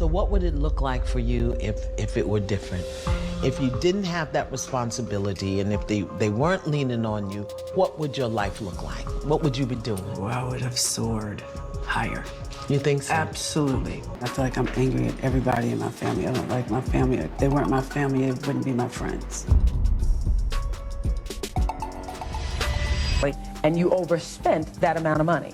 So what would it look like for you if it were different? If you didn't have that responsibility and if they weren't leaning on you, what would your life look like? What would you be doing? Well, I would have soared higher. You think so? Absolutely. I feel like I'm angry at everybody in my family. I don't like my family. If they weren't my family, it wouldn't be my friends. And you overspent that amount of money.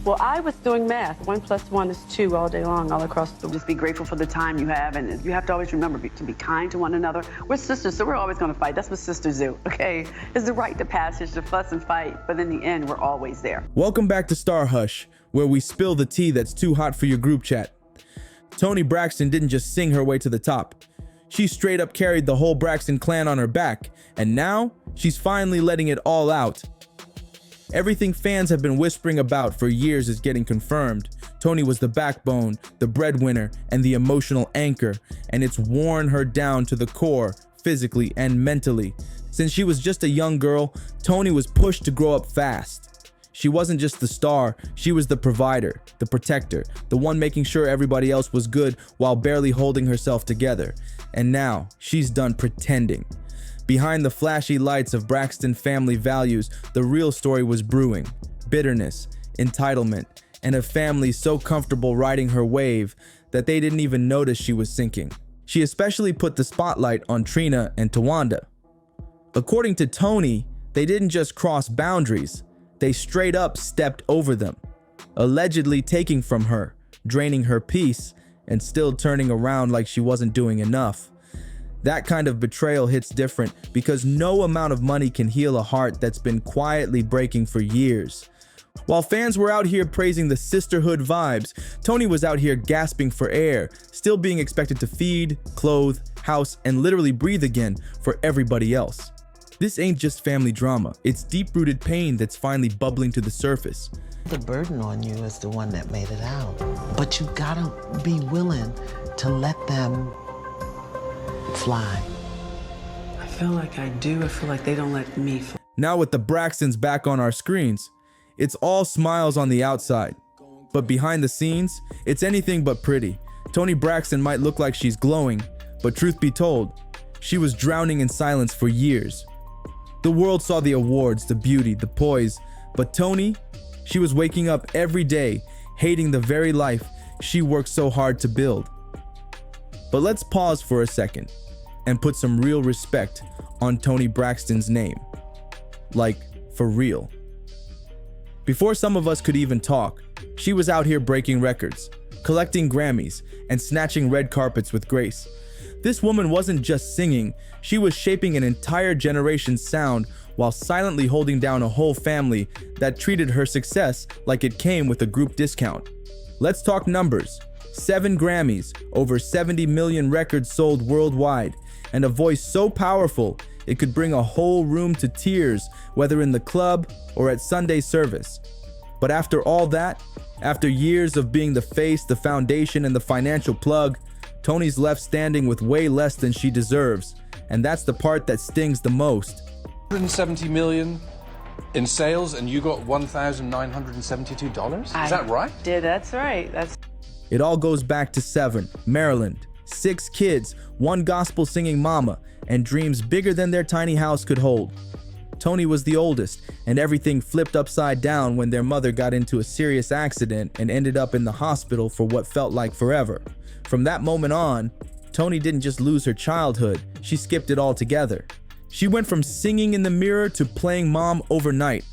Well, I was doing math. 1 + 1 is 2 all day long, all across the. Just be grateful for the time you have, and you have to always remember to be kind to one another. We're sisters, so we're always going to fight. That's what sisters do, okay? It's the rite of passage to fuss and fight, but in the end, we're always there. Welcome back to StarHush, where we spill the tea that's too hot for your group chat. Toni Braxton didn't just sing her way to the top. She straight up carried the whole Braxton clan on her back, and now she's finally letting it all out. Everything fans have been whispering about for years is getting confirmed. Toni was the backbone, the breadwinner, and the emotional anchor, and it's worn her down to the core, physically and mentally. Since she was just a young girl, Toni was pushed to grow up fast. She wasn't just the star, she was the provider, the protector, the one making sure everybody else was good while barely holding herself together. And now, she's done pretending. Behind the flashy lights of Braxton family values, the real story was brewing. Bitterness, entitlement, and a family so comfortable riding her wave that they didn't even notice she was sinking. She especially put the spotlight on Trina and Towanda. According to Toni, they didn't just cross boundaries, they straight up stepped over them, allegedly taking from her, draining her peace, and still turning around like she wasn't doing enough. That kind of betrayal hits different because no amount of money can heal a heart that's been quietly breaking for years. While fans were out here praising the sisterhood vibes, Toni was out here gasping for air, still being expected to feed, clothe, house, and literally breathe again for everybody else. This ain't just family drama, it's deep-rooted pain that's finally bubbling to the surface. The burden on you is the one that made it out. But you gotta be willing to let them fly. I feel like I do. I feel like they don't let me fly. Now with the Braxtons back on our screens, it's all smiles on the outside. But behind the scenes, it's anything but pretty. Toni Braxton might look like she's glowing, but truth be told, she was drowning in silence for years. The world saw the awards, the beauty, the poise, but Toni, she was waking up every day, hating the very life she worked so hard to build. But let's pause for a second and put some real respect on Toni Braxton's name. Like, for real. Before some of us could even talk, she was out here breaking records, collecting Grammys, and snatching red carpets with grace. This woman wasn't just singing, she was shaping an entire generation's sound while silently holding down a whole family that treated her success like it came with a group discount. Let's talk numbers. 7 Grammys, over 70 million records sold worldwide, and a voice so powerful it could bring a whole room to tears, whether in the club or at Sunday service. But after all that, after years of being the face, the foundation, and the financial plug, Toni's left standing with way less than she deserves, and that's the part that stings the most. 170 million in sales, and you got $1,972? Is that right? That's right. It all goes back to 7, Maryland, 6 kids, 1 gospel singing mama, and dreams bigger than their tiny house could hold. Toni was the oldest, and everything flipped upside down when their mother got into a serious accident and ended up in the hospital for what felt like forever. From that moment on, Toni didn't just lose her childhood, she skipped it all together. She went from singing in the mirror to playing mom overnight.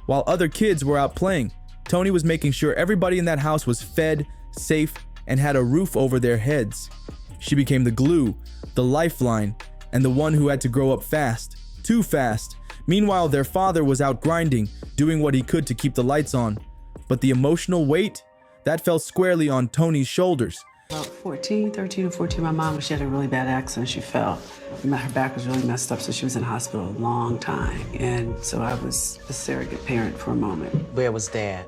While other kids were out playing, Toni was making sure everybody in that house was fed, safe, and had a roof over their heads. She became the glue, the lifeline, and the one who had to grow up fast, too fast. Meanwhile, their father was out grinding, doing what he could to keep the lights on. But the emotional weight, that fell squarely on Toni's shoulders. About 13 or 14, my mom, she had a really bad accident. She fell. Her back was really messed up, so she was in hospital a long time. And so I was a surrogate parent for a moment. Where was Dad?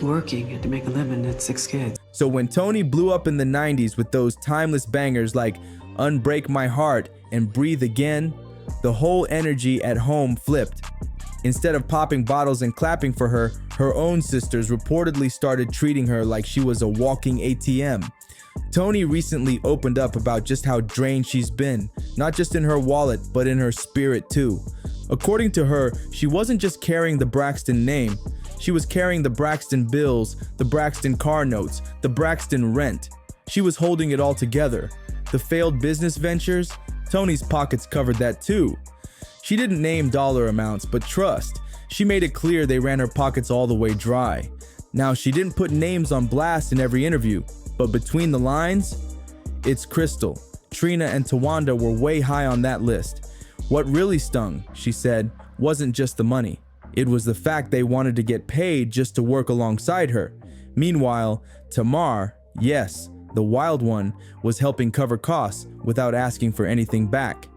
Working, had to make a living, had 6 kids. So when Toni blew up in the 90s with those timeless bangers like Unbreak My Heart and Breathe Again, the whole energy at home flipped. Instead of popping bottles and clapping for her, her own sisters reportedly started treating her like she was a walking ATM. Toni recently opened up about just how drained she's been, not just in her wallet, but in her spirit too. According to her, she wasn't just carrying the Braxton name, she was carrying the Braxton bills, the Braxton car notes, the Braxton rent. She was holding it all together. The failed business ventures, Toni's pockets covered that too. She didn't name dollar amounts, but trust, she made it clear they ran her pockets all the way dry. Now, she didn't put names on blast in every interview, but between the lines, it's crystal. Trina and Towanda were way high on that list. What really stung, she said, wasn't just the money. It was the fact they wanted to get paid just to work alongside her. Meanwhile, Tamar, yes, the wild one, was helping cover costs without asking for anything back.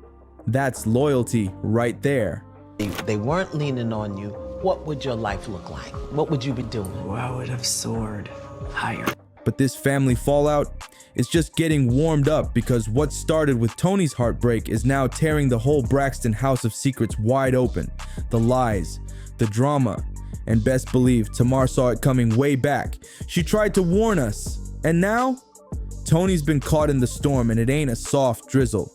That's loyalty right there. If they weren't leaning on you, what would your life look like? What would you be doing? Well, I would have soared higher. But this family fallout is just getting warmed up because what started with Toni's heartbreak is now tearing the whole Braxton house of secrets wide open. The lies, the drama, and best believe Tamar saw it coming way back. She tried to warn us, and now Toni's been caught in the storm, and it ain't a soft drizzle.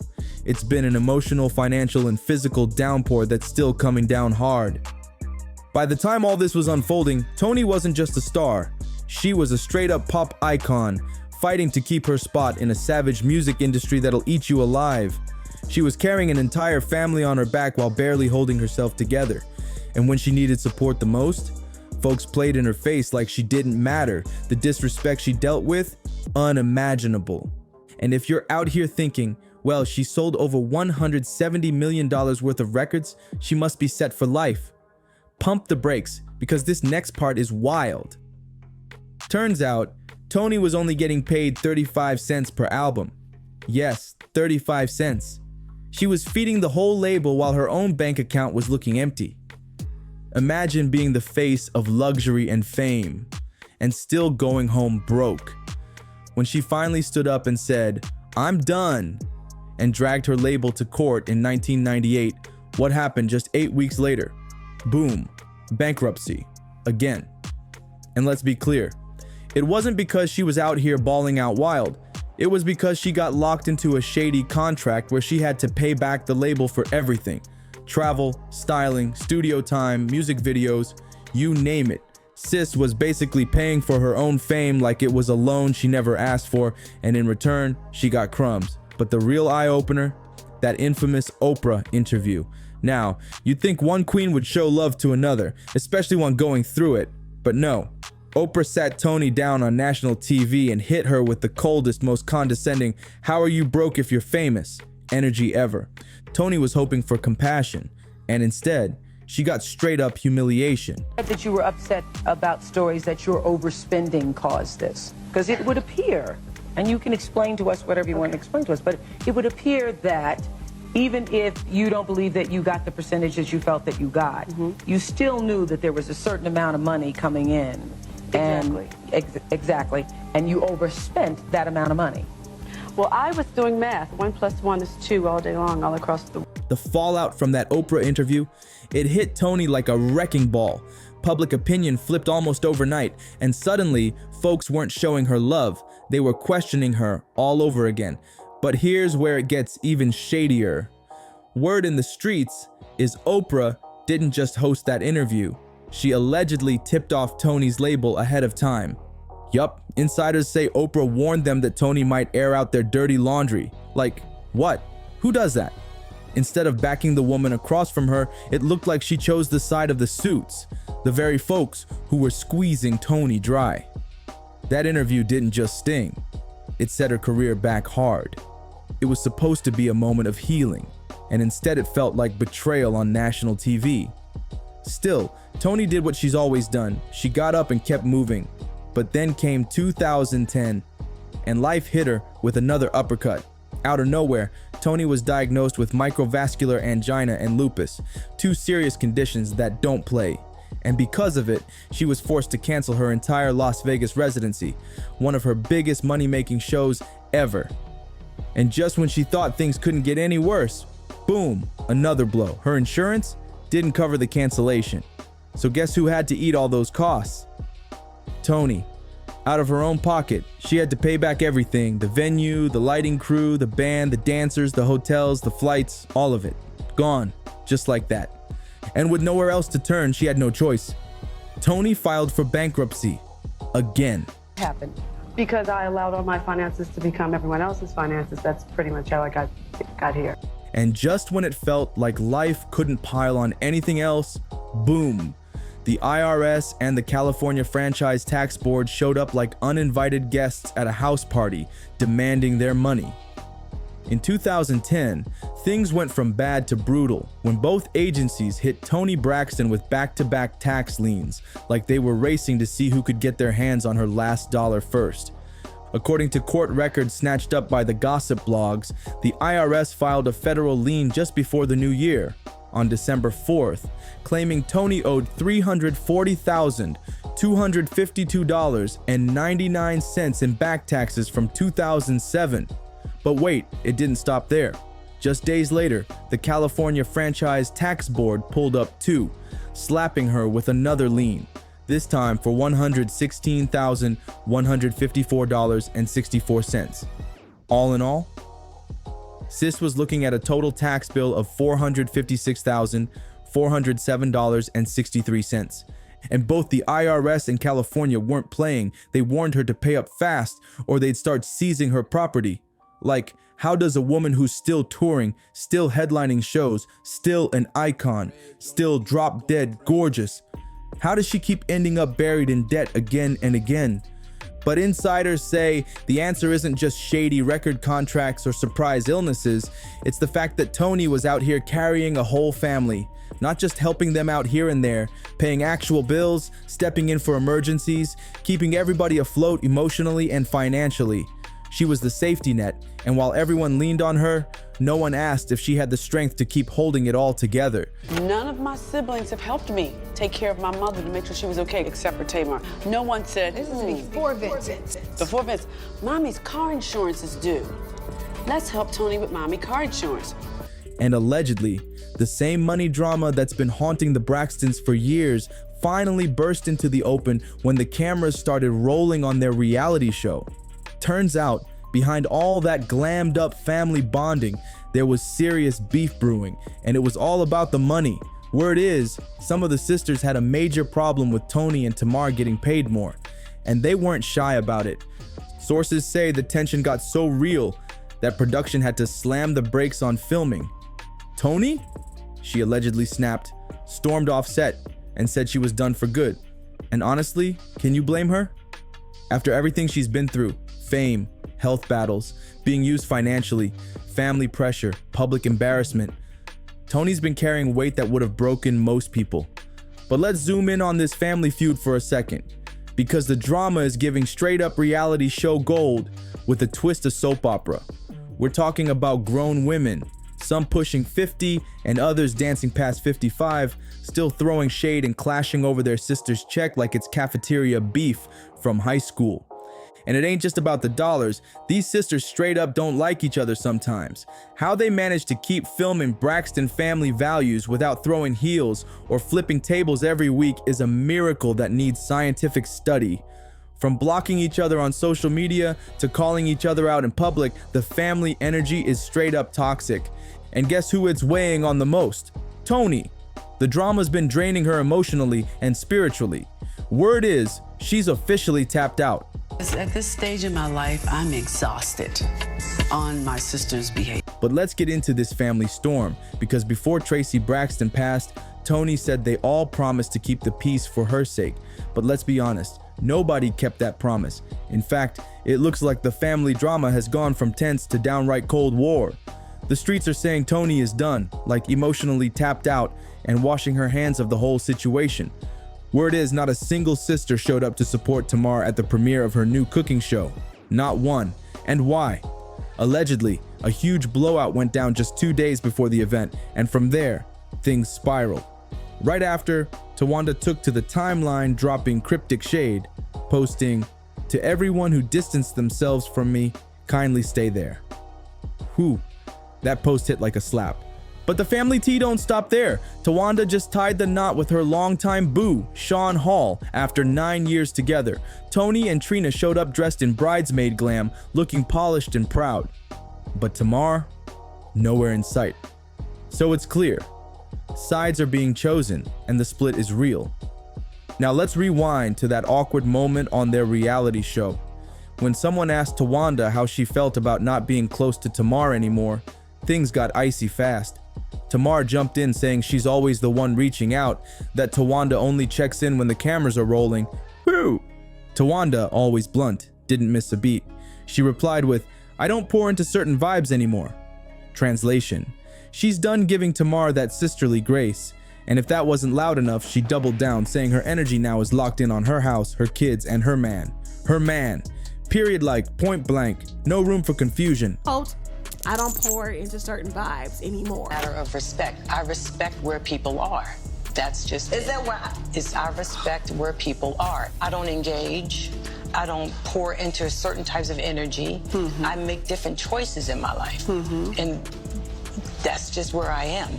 It's been an emotional, financial, and physical downpour that's still coming down hard. By the time all this was unfolding, Toni wasn't just a star. She was a straight-up pop icon, fighting to keep her spot in a savage music industry that'll eat you alive. She was carrying an entire family on her back while barely holding herself together. And when she needed support the most, folks played in her face like she didn't matter. The disrespect she dealt with, unimaginable. And if you're out here thinking, well, she sold over $170 million worth of records, she must be set for life. Pump the brakes, because this next part is wild. Turns out, Toni was only getting paid 35 cents per album. Yes, 35 cents. She was feeding the whole label while her own bank account was looking empty. Imagine being the face of luxury and fame, and still going home broke. When she finally stood up and said, "I'm done," and dragged her label to court in 1998, what happened just 8 weeks later? Boom, bankruptcy, again. And let's be clear, it wasn't because she was out here balling out wild. It was because she got locked into a shady contract where she had to pay back the label for everything. Travel, styling, studio time, music videos, you name it. Sis was basically paying for her own fame like it was a loan she never asked for, and in return, she got crumbs. But the real eye-opener? That infamous Oprah interview. Now, you'd think one queen would show love to another, especially one going through it, but no. Oprah sat Toni down on national TV and hit her with the coldest, most condescending, "How are you broke if you're famous?" energy ever. Toni was hoping for compassion, and instead, she got straight up humiliation. That you were upset about stories that your overspending caused this. Because it would appear, and you can explain to us whatever you want to explain to us, but it would appear that even if you don't believe that you got the percentage that you felt that you got, you still knew that there was a certain amount of money coming in. Exactly. Exactly. And you overspent that amount of money. Well, I was doing math. 1 + 1 is 2 all day long, all across the... The fallout from that Oprah interview, it hit Toni like a wrecking ball. Public opinion flipped almost overnight, and suddenly, folks weren't showing her love. They were questioning her all over again. But here's where it gets even shadier. Word in the streets is Oprah didn't just host that interview. She allegedly tipped off Toni's label ahead of time. Yup, insiders say Oprah warned them that Toni might air out their dirty laundry. Like, what? Who does that? Instead of backing the woman across from her, it looked like she chose the side of the suits, the very folks who were squeezing Toni dry. That interview didn't just sting. It set her career back hard. It was supposed to be a moment of healing, and instead it felt like betrayal on national TV. Still, Toni did what she's always done. She got up and kept moving. But then came 2010, and life hit her with another uppercut. Out of nowhere, Toni was diagnosed with microvascular angina and lupus, two serious conditions that don't play. And because of it, she was forced to cancel her entire Las Vegas residency, one of her biggest money-making shows ever. And just when she thought things couldn't get any worse, boom, another blow. Her insurance? didn't cover the cancellation. So guess who had to eat all those costs? Toni. Out of her own pocket, she had to pay back everything: the venue, the lighting crew, the band, the dancers, the hotels, the flights, all of it. Gone, just like that. And with nowhere else to turn, she had no choice. Toni filed for bankruptcy. Again. Happened because I allowed all my finances to become everyone else's finances. That's pretty much how I got here. And just when it felt like life couldn't pile on anything else, boom. The IRS and the California Franchise Tax Board showed up like uninvited guests at a house party, demanding their money. In 2010, things went from bad to brutal when both agencies hit Toni Braxton with back-to-back tax liens, like they were racing to see who could get their hands on her last dollar first. According to court records snatched up by the gossip blogs, the IRS filed a federal lien just before the new year, on December 4th, claiming Toni owed $340,252.99 in back taxes from 2007. But wait, it didn't stop there. Just days later, the California Franchise Tax Board pulled up too, slapping her with another lien, this time for $116,154.64. All in all, Sis was looking at a total tax bill of $456,407.63. And both the IRS and California weren't playing. They warned her to pay up fast or they'd start seizing her property. Like, how does a woman who's still touring, still headlining shows, still an icon, still drop dead gorgeous, how does she keep ending up buried in debt again and again? But insiders say the answer isn't just shady record contracts or surprise illnesses. It's the fact that Toni was out here carrying a whole family, not just helping them out here and there, paying actual bills, stepping in for emergencies, keeping everybody afloat emotionally and financially. She was the safety net, and while everyone leaned on her, no one asked if she had the strength to keep holding it all together. None of my siblings have helped me take care of my mother to make sure she was okay, except for Tamar. No one said, Before Vincent. Before Vincent, Mommy's car insurance is due. Let's help Toni with Mommy car insurance. And allegedly, the same money drama that's been haunting the Braxtons for years finally burst into the open when the cameras started rolling on their reality show. Turns out, behind all that glammed up family bonding, there was serious beef brewing, and it was all about the money. Word is, some of the sisters had a major problem with Toni and Tamar getting paid more, and they weren't shy about it. Sources say the tension got so real that production had to slam the brakes on filming. Toni? She allegedly snapped, stormed off set, and said she was done for good. And honestly, can you blame her? After everything she's been through, fame, health battles, being used financially, family pressure, public embarrassment, Toni's been carrying weight that would have broken most people. But let's zoom in on this family feud for a second, because the drama is giving straight up reality show gold with a twist of soap opera. We're talking about grown women, some pushing 50 and others dancing past 55, still throwing shade and clashing over their sister's check like it's cafeteria beef from high school. And it ain't just about the dollars. These sisters straight up don't like each other sometimes. How they manage to keep filming Braxton family values without throwing heels or flipping tables every week is a miracle that needs scientific study. From blocking each other on social media to calling each other out in public, the family energy is straight up toxic. And guess who it's weighing on the most? Toni. The drama's been draining her emotionally and spiritually. Word is, she's officially tapped out. At this stage in my life, I'm exhausted on my sister's behavior. But let's get into this family storm, because before Tracy Braxton passed, Toni said they all promised to keep the peace for her sake. But let's be honest, nobody kept that promise. In fact, it looks like the family drama has gone from tense to downright Cold War. The streets are saying Toni is done, like emotionally tapped out and washing her hands of the whole situation. Word is, not a single sister showed up to support Tamar at the premiere of her new cooking show. Not one. And why? Allegedly, a huge blowout went down just 2 days before the event, and from there, things spiraled. Right after, Towanda took to the timeline, dropping cryptic shade, posting, "To everyone who distanced themselves from me, kindly stay there." Whew, that post hit like a slap. But the family tea don't stop there. Towanda just tied the knot with her longtime boo, Sean Hall, after 9 years together. Toni and Trina showed up dressed in bridesmaid glam, looking polished and proud. But Tamar, nowhere in sight. So it's clear, sides are being chosen and the split is real. Now let's rewind to that awkward moment on their reality show. When someone asked Towanda how she felt about not being close to Tamar anymore, things got icy fast. Tamar jumped in saying she's always the one reaching out, that Towanda only checks in when the cameras are rolling. Woo! Towanda, always blunt, didn't miss a beat. She replied with, "I don't pour into certain vibes anymore." Translation: she's done giving Tamar that sisterly grace. And if that wasn't loud enough, she doubled down, saying her energy now is locked in on her house, her kids, and her man. Her man. Period, like point blank. No room for confusion. Quote, I don't pour into certain vibes anymore. Matter of respect. I respect where people are. That's just Is that why? I respect where people are. I don't engage. I don't pour into certain types of energy. I make different choices in my life. And that's just where I am.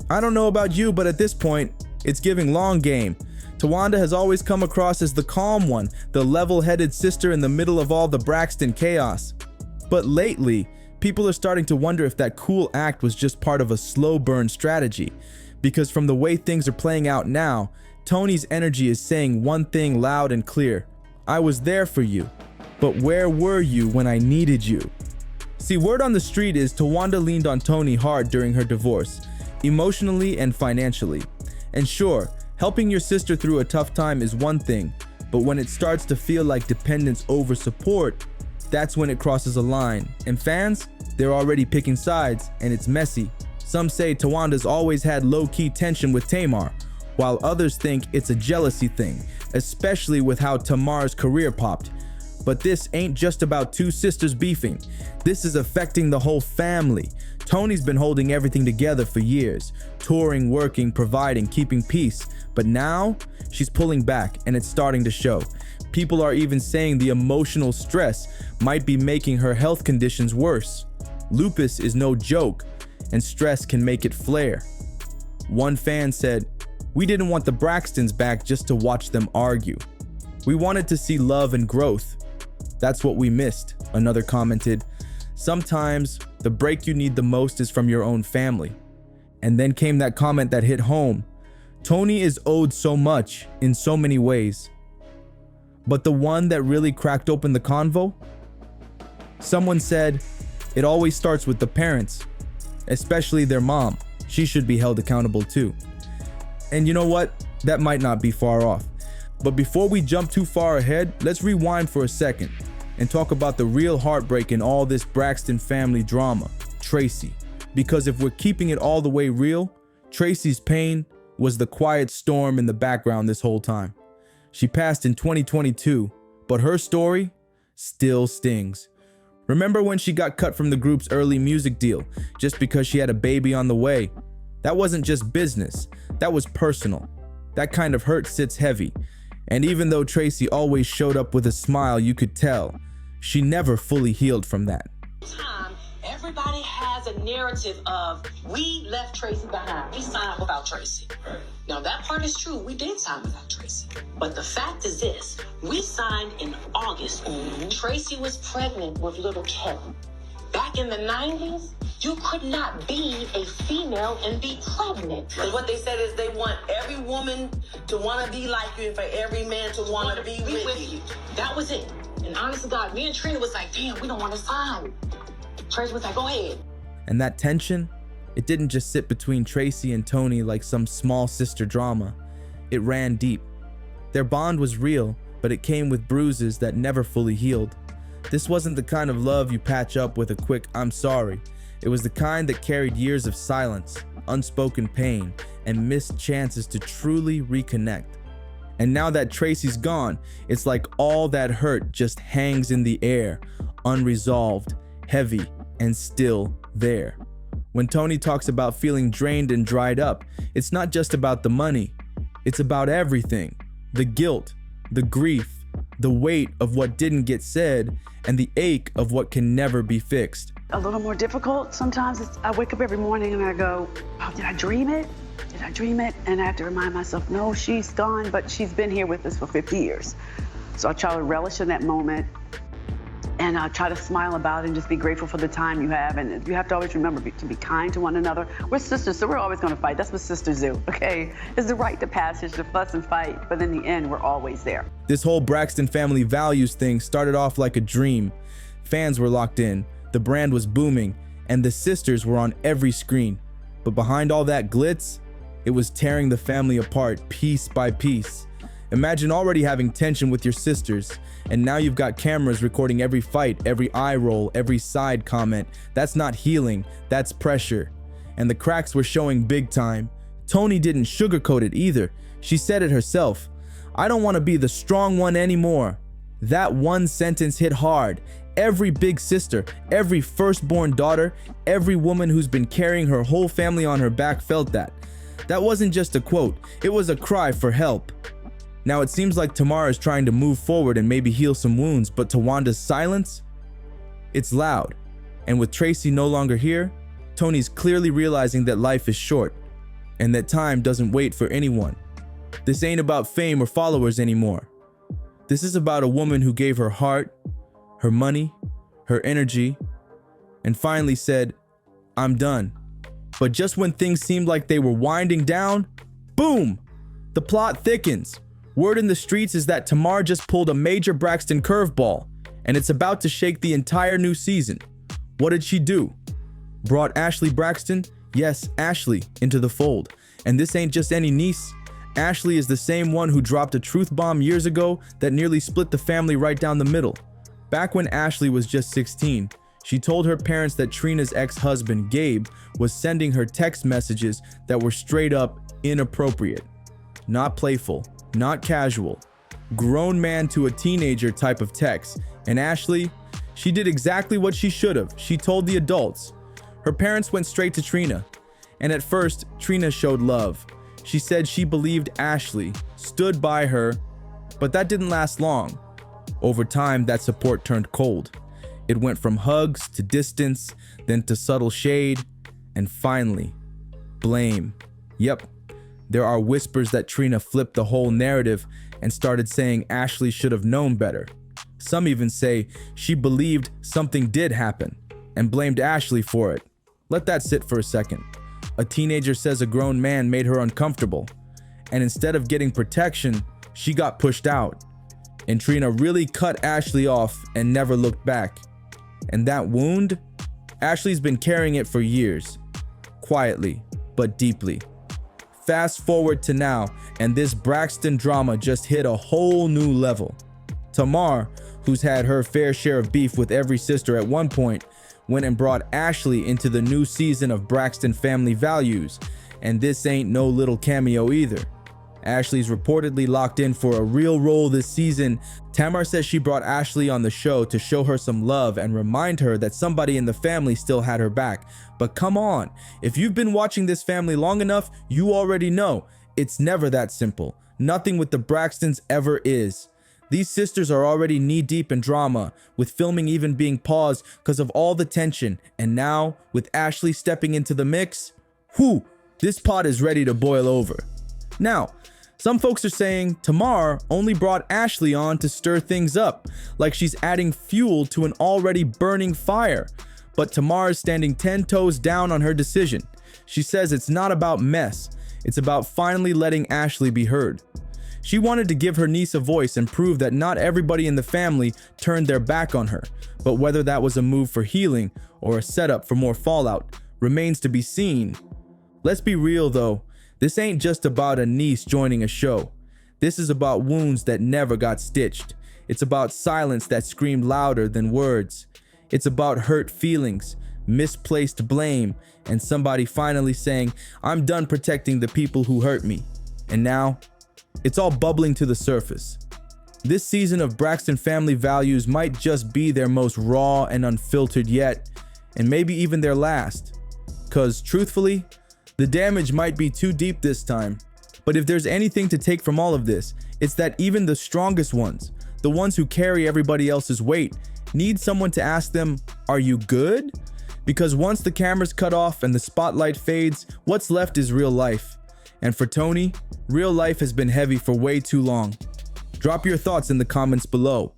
I don't know about you, but at this point, it's giving long game. Towanda has always come across as the calm one, the level-headed sister in the middle of all the Braxton chaos. But lately, people are starting to wonder if that cool act was just part of a slow burn strategy. Because from the way things are playing out now, Toni's energy is saying one thing loud and clear. I was there for you, but where were you when I needed you? See, word on the street is Towanda leaned on Toni hard during her divorce, emotionally and financially. And sure, helping your sister through a tough time is one thing, but when it starts to feel like dependence over support, that's when it crosses a line. And fans, they're already picking sides, and it's messy. Some say Towanda's always had low-key tension with Tamar, while others think it's a jealousy thing, especially with how Tamar's career popped. But this ain't just about two sisters beefing. This is affecting the whole family. Toni's been holding everything together for years, touring, working, providing, keeping peace. But now, she's pulling back, and it's starting to show. People are even saying the emotional stress might be making her health conditions worse. Lupus is no joke, and stress can make it flare. One fan said, "We didn't want the Braxtons back just to watch them argue. We wanted to see love and growth. That's what we missed," another commented. Sometimes the break you need the most is from your own family. And then came that comment that hit home. Toni is owed so much in so many ways. But the one that really cracked open the convo? Someone said, it always starts with the parents, especially their mom. She should be held accountable too. And you know what? That might not be far off. But before we jump too far ahead, let's rewind for a second and talk about the real heartbreak in all this Braxton family drama, Tracy. Because if we're keeping it all the way real, Tracy's pain was the quiet storm in the background this whole time. She passed in 2022, but her story still stings. Remember when she got cut from the group's early music deal just because she had a baby on the way? That wasn't just business, that was personal. That kind of hurt sits heavy. And even though Tracy always showed up with a smile, you could tell she never fully healed from that. Everybody has a narrative of, we left Tracy behind. We signed without Tracy. Now, that part is true. We did sign without Tracy. But the fact is this. We signed in August. Tracy was pregnant with little Kevin. Back in the 90s, you could not be a female and be pregnant. Because what they said is they want every woman to want to be like you and for every man to want to be with you. That was it. And honest to God, me and Trina was like, damn, we don't want to sign. Tracy was like, go ahead. And that tension, it didn't just sit between Tracy and Toni like some small sister drama. It ran deep. Their bond was real, but it came with bruises that never fully healed. This wasn't the kind of love you patch up with a quick "I'm sorry." It was the kind that carried years of silence, unspoken pain, and missed chances to truly reconnect. And now that Tracy's gone, it's like all that hurt just hangs in the air, unresolved, heavy, and still there. When Toni talks about feeling drained and dried up, it's not just about the money. It's about everything. The guilt, the grief, the weight of what didn't get said, and the ache of what can never be fixed. A little more difficult. Sometimes I wake up every morning and I go, oh, did I dream it? Did I dream it? And I have to remind myself, no, she's gone, but she's been here with us for 50 years. So I try to relish in that moment and try to smile about it and just be grateful for the time you have. And you have to always remember to be kind to one another. We're sisters, so we're always going to fight. That's what sisters do, okay? It's the rite of passage to fuss and fight, but in the end, we're always there. This whole Braxton family values thing started off like a dream. Fans were locked in, the brand was booming, and the sisters were on every screen. But behind all that glitz, it was tearing the family apart piece by piece. Imagine already having tension with your sisters, and now you've got cameras recording every fight, every eye roll, every side comment. That's not healing, that's pressure. And the cracks were showing big time. Toni didn't sugarcoat it either. She said it herself. I don't want to be the strong one anymore. That one sentence hit hard. Every big sister, every firstborn daughter, every woman who's been carrying her whole family on her back felt that. That wasn't just a quote, it was a cry for help. Now it seems like Tamar is trying to move forward and maybe heal some wounds, but Towanda's silence? It's loud. And with Tracy no longer here, Toni's clearly realizing that life is short and that time doesn't wait for anyone. This ain't about fame or followers anymore. This is about a woman who gave her heart, her money, her energy, and finally said, I'm done. But just when things seemed like they were winding down, boom! The plot thickens. Word in the streets is that Tamar just pulled a major Braxton curveball, and it's about to shake the entire new season. What did she do? Brought Ashley Braxton, yes, Ashley, into the fold. And this ain't just any niece. Ashley is the same one who dropped a truth bomb years ago that nearly split the family right down the middle. Back when Ashley was just 16, she told her parents that Trina's ex-husband, Gabe, was sending her text messages that were straight up inappropriate. Not playful, not casual. Grown man to a teenager type of text. And Ashley, she did exactly what she should have. She told the adults. Her parents went straight to Trina. And at first, Trina showed love. She said she believed Ashley, stood by her, but that didn't last long. Over time, that support turned cold. It went from hugs to distance, then to subtle shade, and finally, blame. Yep, there are whispers that Trina flipped the whole narrative and started saying Ashley should have known better. Some even say she believed something did happen and blamed Ashley for it. Let that sit for a second. A teenager says a grown man made her uncomfortable, and instead of getting protection, she got pushed out. And Trina really cut Ashley off and never looked back. And that wound, Ashley's been carrying it for years, quietly but deeply. Fast forward to now, and this Braxton drama just hit a whole new level. Tamar, who's had her fair share of beef with every sister at one point, went and brought Ashley into the new season of Braxton Family Values, and this ain't no little cameo either. Ashley's reportedly locked in for a real role this season. Tamar says she brought Ashley on the show to show her some love and remind her that somebody in the family still had her back. But come on, if you've been watching this family long enough, you already know it's never that simple. Nothing with the Braxtons ever is. These sisters are already knee-deep in drama, with filming even being paused because of all the tension. And now, with Ashley stepping into the mix, whew, this pot is ready to boil over. Now, some folks are saying Tamar only brought Ashley on to stir things up, like she's adding fuel to an already burning fire. But Tamar is standing 10 toes down on her decision. She says it's not about mess, it's about finally letting Ashley be heard. She wanted to give her niece a voice and prove that not everybody in the family turned their back on her, but whether that was a move for healing or a setup for more fallout remains to be seen. Let's be real though, this ain't just about a niece joining a show. This is about wounds that never got stitched. It's about silence that screamed louder than words. It's about hurt feelings, misplaced blame, and somebody finally saying, I'm done protecting the people who hurt me. And now, it's all bubbling to the surface. This season of Braxton Family Values might just be their most raw and unfiltered yet, and maybe even their last. 'Cause truthfully, the damage might be too deep this time. But if there's anything to take from all of this, it's that even the strongest ones, the ones who carry everybody else's weight, need someone to ask them, are you good? Because once the camera's cut off and the spotlight fades, what's left is real life. And for Toni, real life has been heavy for way too long. Drop your thoughts in the comments below.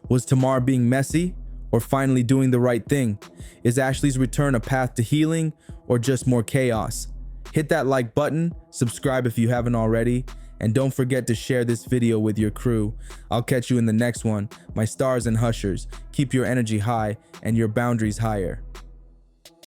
Was Tamar being messy or finally doing the right thing? Is Ashley's return a path to healing or just more chaos? Hit that like button, subscribe if you haven't already, and don't forget to share this video with your crew. I'll catch you in the next one. My stars and hushers, keep your energy high and your boundaries higher.